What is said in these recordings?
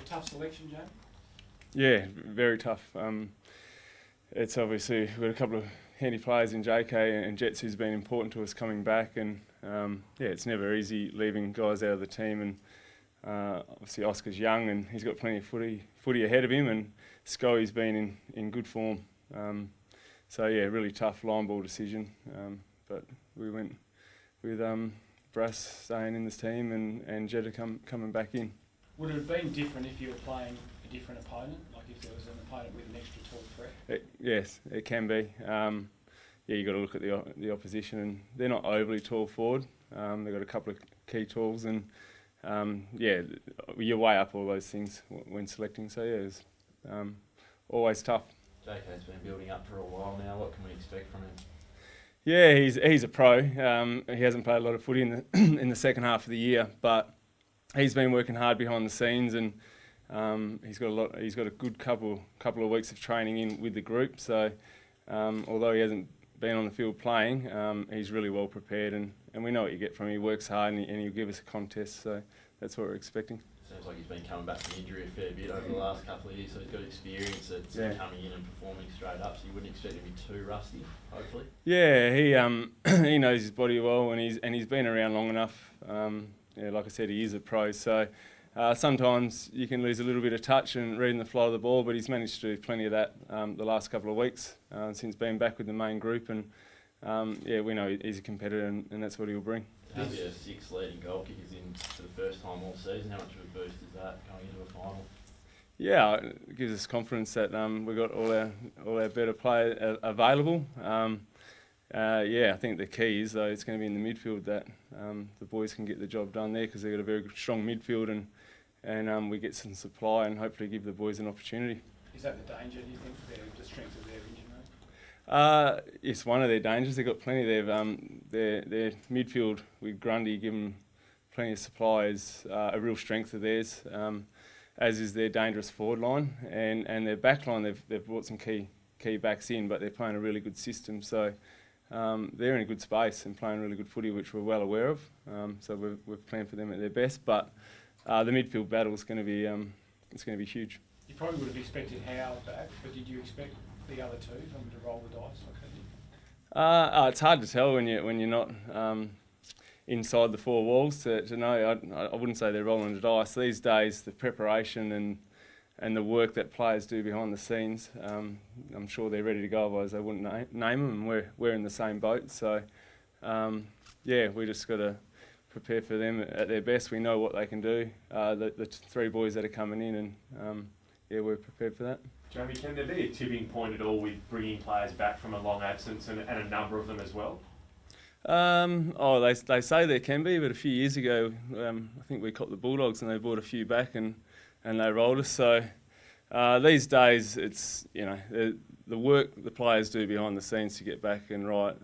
a tough selection, Jamie? Yeah, very tough. It's obviously, we've got a couple of handy players in JK and Jets who's been important to us coming back, and yeah, it's never easy leaving guys out of the team, and obviously Oscar's young and he's got plenty of footy ahead of him, and Scully's been in good form. So yeah, really tough line ball decision, but we went with Brass staying in this team and Jetta coming back in. Would it have been different if you were playing a different opponent, like if there was an opponent with an extra tall threat? Yes, it can be. Yeah, you've got to look at the opposition, and they're not overly tall forward. They've got a couple of key tools, and yeah, you weigh up all those things when selecting. So yeah, it's always tough. JK's been building up for a while now. What can we expect from him? Yeah, he's a pro. He hasn't played a lot of footy in the in the second half of the year, but he's been working hard behind the scenes, and he's got a good couple of weeks of training in with the group. So although he hasn't been on the field playing, he's really well prepared, and we know what you get from him. He works hard, and he'll give us a contest. So that's what we're expecting. Seems like he's been coming back from injury a fair bit over the last couple of years, so he's got experience at coming in and performing straight up, so you wouldn't expect him to be too rusty, hopefully. Yeah, he knows his body well, and he's been around long enough. Yeah, like I said, he is a pro, so sometimes you can lose a little bit of touch and reading the flow of the ball, but he's managed to do plenty of that the last couple of weeks since being back with the main group, and yeah, we know he's a competitor, and that's what he'll bring. To have your 6 leading goal kickers in for the first time all season, how much of a boost is that going into a final? Yeah, it gives us confidence that we've got all our better players available. Yeah, I think the key is though it's going to be in the midfield that the boys can get the job done there, because they've got a very strong midfield, and we get some supply and hopefully give the boys an opportunity. Is that the danger, do you think, the strength of their engine room? It's one of their dangers. They've got plenty. Their midfield with Grundy give them plenty of supply, is a real strength of theirs, as is their dangerous forward line, and their back line. They've brought some key backs in, but they're playing a really good system. So they're in a good space and playing really good footy, which we're well aware of. So we've planned for them at their best, but the midfield battle is going to be it's going to be huge. You probably would have expected Howe back, but did you expect the other two to roll the dice like they did? It's hard to tell when you're not inside the four walls to know. I wouldn't say they're rolling the dice these days. The preparation and the work that players do behind the scenes, I'm sure they're ready to go. Otherwise, they wouldn't name them. And we're in the same boat. So yeah, we just got to prepare for them at their best. We know what they can do. The 3 boys that are coming in, and yeah, we're prepared for that. Jamie, can there be a tipping point at all with bringing players back from a long absence, and a number of them as well? Oh, they say there can be, but a few years ago, I think we caught the Bulldogs and they brought a few back and they rolled us. So these days, it's the work the players do behind the scenes to get back and right.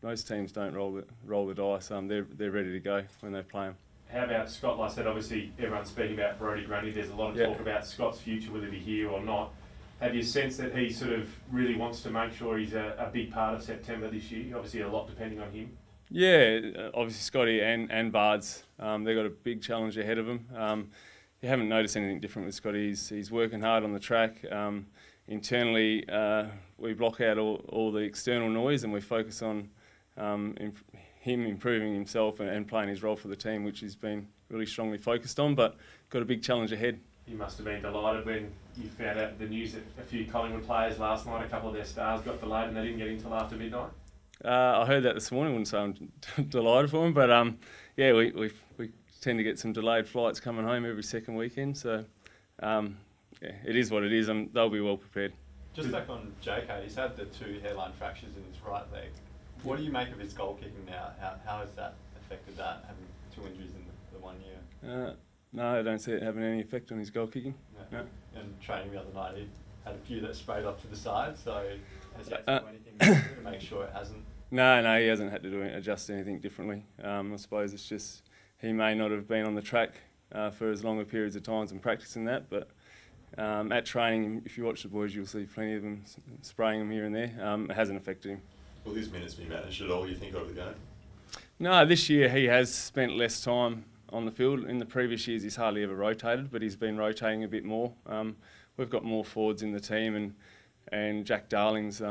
Most teams don't roll the dice. They're ready to go when they play them. How about Scott? Like I said, obviously everyone's speaking about Brodie Grundy. There's a lot of talk about Scott's future, whether he's here or not. Have you sensed that he sort of really wants to make sure he's a big part of September this year? Obviously a lot depending on him. Yeah, obviously Scotty and Bards, they've got a big challenge ahead of them. You haven't noticed anything different with Scotty. He's working hard on the track. Internally, we block out all the external noise and we focus on him improving himself and playing his role for the team, which he's been really strongly focused on, but got a big challenge ahead. You must have been delighted when you found out the news that a few Collingwood players last night, a couple of their stars got delayed and they didn't get in until after midnight. I heard that this morning. I wouldn't say I'm delighted for them, but yeah, we tend to get some delayed flights coming home every second weekend, so yeah, it is what it is, and they'll be well prepared. Just back on JK, he's had the 2 hairline fractures in his right leg. What do you make of his goal kicking now? How has that affected that, having 2 injuries in the 1 year? No, I don't see it having any effect on his goal kicking. No. And training the other night, he had a few that sprayed off to the side, so has he had to do anything to make sure it hasn't? No, he hasn't had to adjust anything differently. I suppose it's just he may not have been on the track for as longer periods of times and practicing that, but at training, if you watch the boys, you'll see plenty of them spraying them here and there. It hasn't affected him. Will his minutes be managed at all, you think, over the game? No, this year he has spent less time on the field. In the previous years, he's hardly ever rotated, but he's been rotating a bit more. We've got more forwards in the team, and Jack Darling's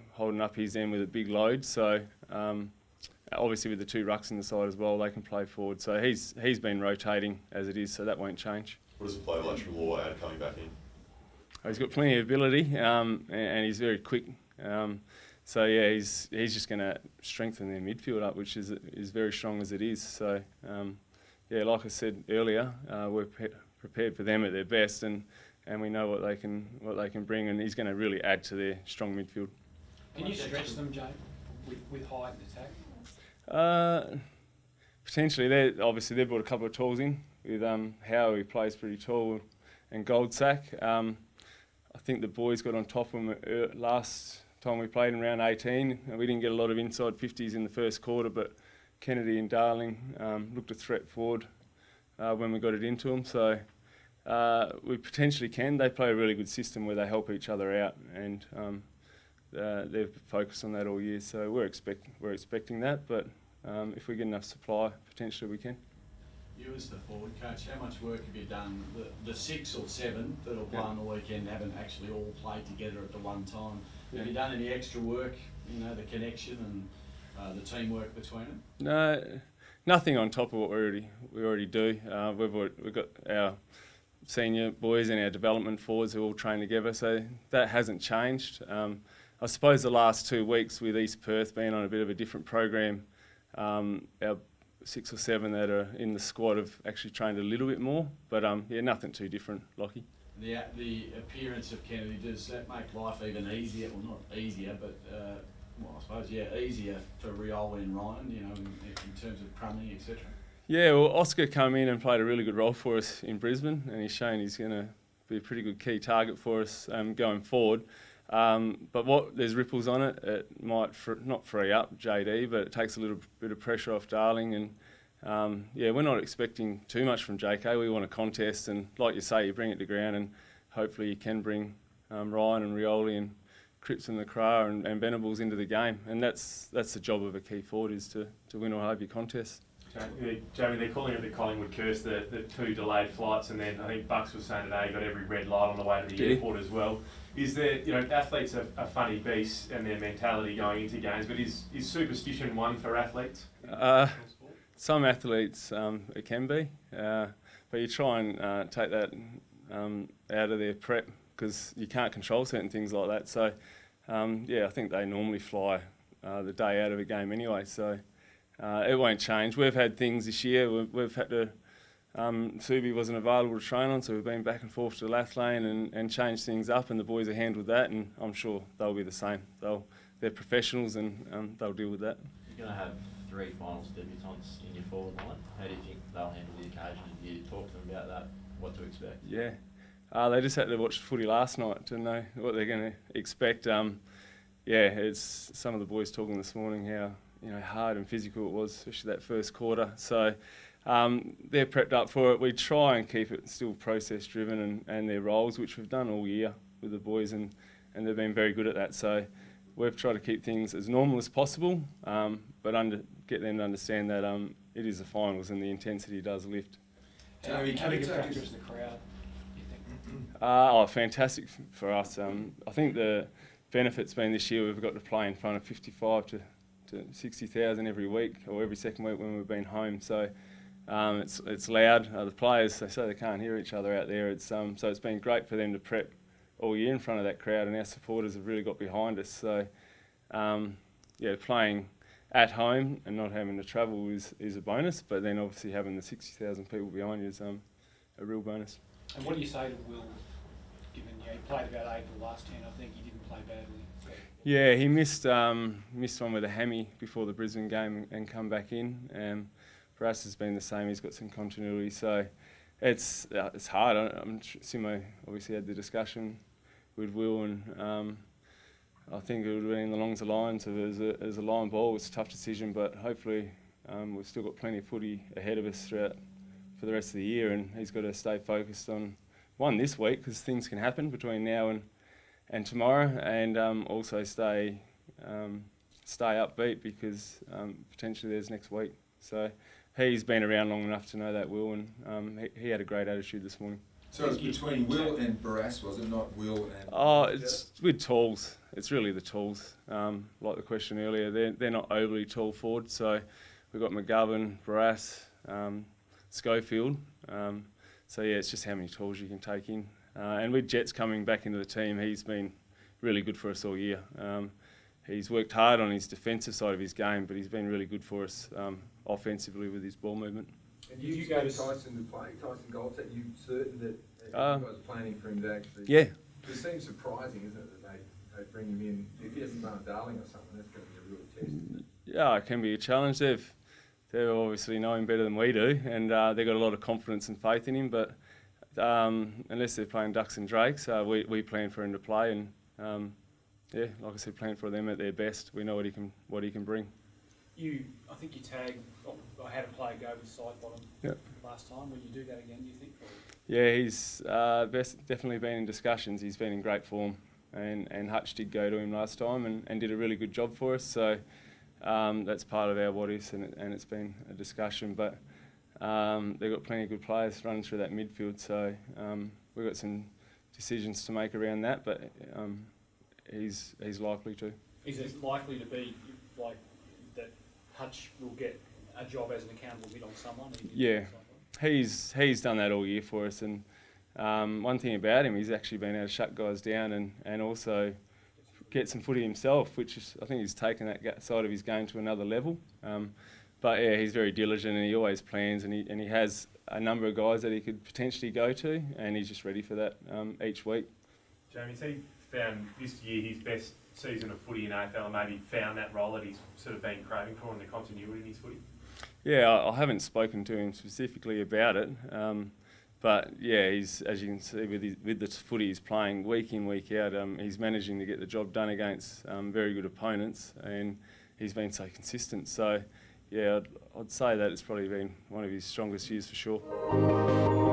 holding up his end with a big load. So obviously with the 2 rucks in the side as well, they can play forward. So he's been rotating as it is, so that won't change. What does a player like Trelaw add coming back in? He's got plenty of ability, and he's very quick. So yeah, he's just going to strengthen their midfield up, which is very strong as it is. So yeah, like I said earlier, we're prepared for them at their best, and we know what they can bring, and he's going to really add to their strong midfield. Can you stretch them, Jay, with height and attack? Potentially. They've brought a couple of tools in with Howe, who plays pretty tall, and Goldsack. I think the boys got on top of them last time we played in round 18. We didn't get a lot of inside 50s in the first quarter, but Kennedy and Darling looked a threat forward when we got it into them. So we potentially can. They play a really good system where they help each other out, and they've focused on that all year. So we're expecting that, but if we get enough supply, potentially we can. You as the forward coach, how much work have you done? The 6 or 7 that'll play on the weekend haven't actually all played together at the one time. Have you done any extra work, the connection and the teamwork between them? No, nothing on top of what we already do. We've got our senior boys and our development forwards who all train together, so that hasn't changed. I suppose the last 2 weeks with East Perth being on a bit of a different program, our 6 or 7 that are in the squad have actually trained a little bit more, but yeah, nothing too different, Lockie. The appearance of Kennedy, does that make life even easier? Well, not easier, but I suppose easier for Rioli and Ryan, in terms of crumbing, etc. Yeah, well, Oscar came in and played a really good role for us in Brisbane, and he's shown he's going to be a pretty good key target for us going forward. But there's ripples on it. It might not free up JD, but it takes a little bit of pressure off Darling. And yeah, we're not expecting too much from JK. We want a contest, and like you say, you bring it to ground, and hopefully you can bring Ryan and Rioli and Cripps and the Cra and Venables into the game. And that's the job of a key forward, is to win or have your contest. Jamie, they're calling it the Collingwood curse, the 2 delayed flights, and then I think Bucks was saying today he got every red light on the way to the airport as well. Is there, athletes are funny beasts and their mentality going into games, but is superstition one for athletes? Some athletes it can be, but you try and take that out of their prep, because you can't control certain things like that. So yeah, I think they normally fly the day out of a game anyway, so it won't change. We've had things this year. We've had to. Subi wasn't available to train on, so we've been back and forth to the Lathlane and changed things up, and the boys have handled that, and I'm sure they'll be the same. They're professionals, and they'll deal with that. You're going to have 3 finals debutants in your forward line. How do you think they'll handle the occasion? Did you talk to them about that, what to expect? Yeah, they just had to watch the footy last night to know what they're going to expect. Yeah, it's some of the boys talking this morning how hard and physical it was, especially that first quarter. So they're prepped up for it. We try and keep it still process driven and their roles, which we've done all year with the boys, and they've been very good at that. So we've tried to keep things as normal as possible, but get them to understand that it is the finals and the intensity does lift. How big a factor is the crowd, you think? Fantastic for us. I think the benefit's been this year we've got to play in front of 55 to 60,000 every week, or every second week when we've been home. So it's loud. The players, they say they can't hear each other out there. So it's been great for them to prep all year in front of that crowd, and our supporters have really got behind us. So yeah, playing at home and not having to travel is a bonus, but then obviously having the 60,000 people behind you is a real bonus. And what do you say to Will, given he played about 8 of the last 10, I think he didn't play badly? Yeah, he missed one with a hammy before the Brisbane game and come back in. For us, it's been the same. He's got some continuity, so it's hard. Simo obviously had the discussion with Will, and I think it would have been along the lines of as a line ball. It's a tough decision, but hopefully we've still got plenty of footy ahead of us for the rest of the year, and he's got to stay focused on one this week, because things can happen between now and tomorrow, and also stay upbeat, because potentially there's next week. So he's been around long enough to know that, Will, and he had a great attitude this morning. So it's between Will and Barras, was it, not Will and... Oh, it's with tools. It's really the tools. Like the question earlier, they're not overly tall forward, so we've got McGovern, Barras, Schofield. So yeah, it's just how many tools you can take in. And with Jets coming back into the team, he's been really good for us all year. He's worked hard on his defensive side of his game, but he's been really good for us offensively with his ball movement. And you go to Tyson to play, Tyson Golds, are you certain that you guys are planning for him to actually... Yeah. It seems surprising, isn't it, that they bring him in. If he hasn't done Darling or something, that's going to be a real test. Yeah, it can be a challenge. They obviously know him better than we do, and they've got a lot of confidence and faith in him, but unless they're playing Ducks and Drakes, we plan for him to play, and yeah, like I said, plan for them at their best. We know what he can bring. I think you tagged, I had a player go with side bottom last time. Will you do that again, do you think? Yeah, he's definitely been in discussions. He's been in great form, and Hutch did go to him last time and did a really good job for us. So that's part of our what ifs, and it's been a discussion. But they've got plenty of good players running through that midfield. So we've got some decisions to make around that. But he's likely to. Is it likely to be like that? Hutch will get a job as an accountable bid on someone? Yeah, he's done that all year for us, and one thing about him, he's actually been able to shut guys down and also get some footy himself, which is, I think he's taken that side of his game to another level. But yeah, he's very diligent, and he always plans, and he has a number of guys that he could potentially go to, and he's just ready for that each week. Jamie, has he found this year his best season of footy in AFL, and maybe found that role that he's sort of been craving for and the continuity in his footy? Yeah, I haven't spoken to him specifically about it, but yeah, he's, as you can see with the footy he's playing week in, week out, he's managing to get the job done against very good opponents, and he's been so consistent. So yeah, I'd say that it's probably been one of his strongest years for sure.